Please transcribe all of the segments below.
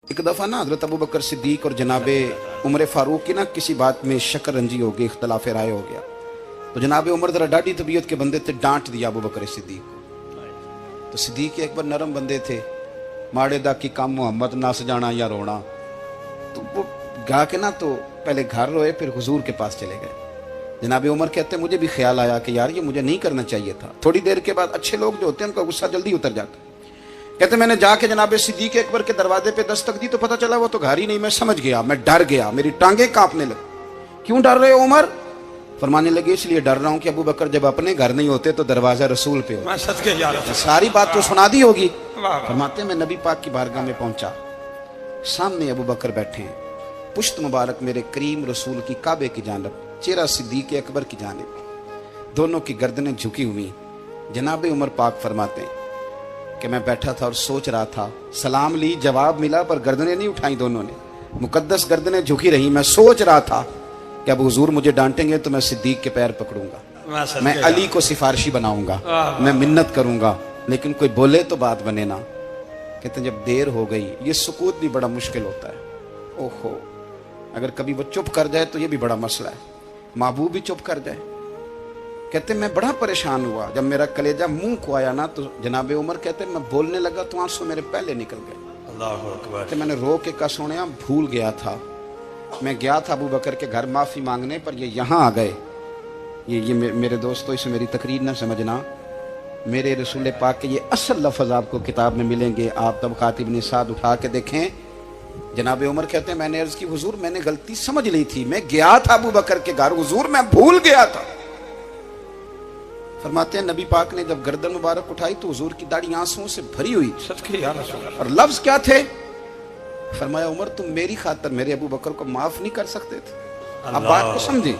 एक दफ़ा ना हज़रत अबू बकर सिद्दीक और जनाबे उमर फ़ारूक की ना किसी बात में शक्कर रंजी हो गई, इख्तलाफ राय हो गया। तो जनाबे उमर ज़रा डाढ़ी तबीयत के बंदे थे, डांट दिया अबू बकर सिद्दीक को। तो सिद्दीक अकबर नरम बंदे थे, माड़े दा की काम मोहम्मद नस जाना या रोना। तो वो गा के ना तो पहले घर रोए, फिर हुजूर के पास चले गए। जनाबे उमर कहते मुझे भी ख्याल आया कि यार ये मुझे नहीं करना चाहिए था। थोड़ी देर के बाद अच्छे लोग जो होते हैं उनका गुस्सा जल्दी उतर जाता है। कहते मैंने जाके जनाबे सिद्दीक अकबर के दरवाजे पे दस्तक दी तो पता चला वो तो घर ही नहीं। मैं समझ गया, मैं डर गया, मेरी टांगे कांपने लगी। क्यों डर रहे हो उमर? फरमाने लगे इसलिए डर रहा हूं कि अबू बकर जब अपने घर नहीं होते तो दरवाजा रसूल पे हो। सारी बात तो सुना दी होगी। फरमाते मैं नबी पाक की बारगाह में पहुंचा, सामने अबू बकर बैठे हैं, पुश्त मुबारक मेरे करीम रसूल की काबे की जानब, चेहरा सिद्दीक अकबर की जानब, दोनों की गर्दनें झुकी हुई। जनाबे उमर पाक फरमाते हैं कि मैं बैठा था और सोच रहा था, सलाम ली, जवाब मिला, पर गर्दनें नहीं उठाई दोनों ने, मुकद्दस गर्दनें झुकी रही। मैं सोच रहा था कि अब हुजूर मुझे डांटेंगे तो मैं सिद्दीक के पैर पकड़ूंगा, मैं अली को सिफारिशी बनाऊंगा, मैं मिन्नत करूंगा, लेकिन कोई बोले तो बात बने ना। कहते जब देर हो गई, ये सुकूत भी बड़ा मुश्किल होता है। ओहो, अगर कभी वो चुप कर जाए तो ये भी बड़ा मसला है, महबूब भी चुप कर जाए। कहते मैं बड़ा परेशान हुआ, जब मेरा कलेजा मुंह को आया ना तो जनाबे उमर कहते मैं बोलने लगा तो आंसू मेरे पहले निकल गए। अल्लाहू अकबर। कहते मैंने रो के कहा सोनिया भूल गया था, मैं गया था अबू बकर के घर माफी मांगने, पर ये यहाँ आ गए। ये मेरे दोस्तों इसे मेरी तकरीर ना समझना, मेरे रसूल पाक के ये असल लफ्ज आपको किताब में मिलेंगे। आप तब खातिब निसाद उठा के देखें। जनाबे उमर कहते हैं मैंने अर्ज की हुजूर मैंने गलती समझ ली थी, मैं गया था अबू बकर के घर, हुजूर मैं भूल गया था। फरमाते हैं नबी पाक ने जब गर्दन मुबारक उठाई तो हुजूर की दाढ़ी आंसुओं से भरी हुई। और लफ्ज क्या थे? फरमाया उमर तुम मेरी खातर मेरे अबू बकर को माफ नहीं कर सकते थे। अब बात को समझे,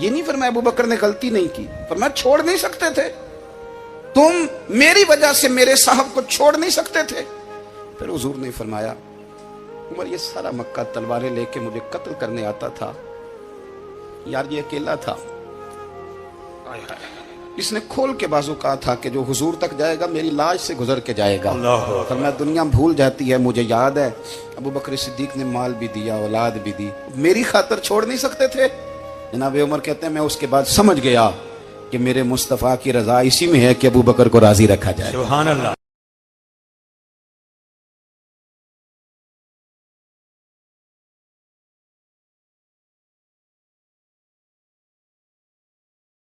ये नहीं फरमाया अबू बकर ने गलती नहीं की, फरमाया छोड़ नहीं सकते थे, तुम मेरी वजह से मेरे साहब को छोड़ नहीं सकते थे। फिर हुजूर ने फरमाया उमर ये सारा मक्का तलवारें लेके मुझे कत्ल करने आता था, यार ये अकेला था, इसने खोल के बाजू कहा था कि जो हुजूर तक जाएगा मेरी लाश से गुजर के जाएगा। पर मैं दुनिया भूल जाती है, मुझे याद है अबू बकर सिद्दीक ने माल भी दिया, औलाद भी दी, मेरी खातर छोड़ नहीं सकते थे। जनाबे उमर कहते हैं मैं उसके बाद समझ गया कि मेरे मुस्तफ़ा की रजा इसी में है कि अबू बकर को राजी रखा जाए। सुभान अल्लाह।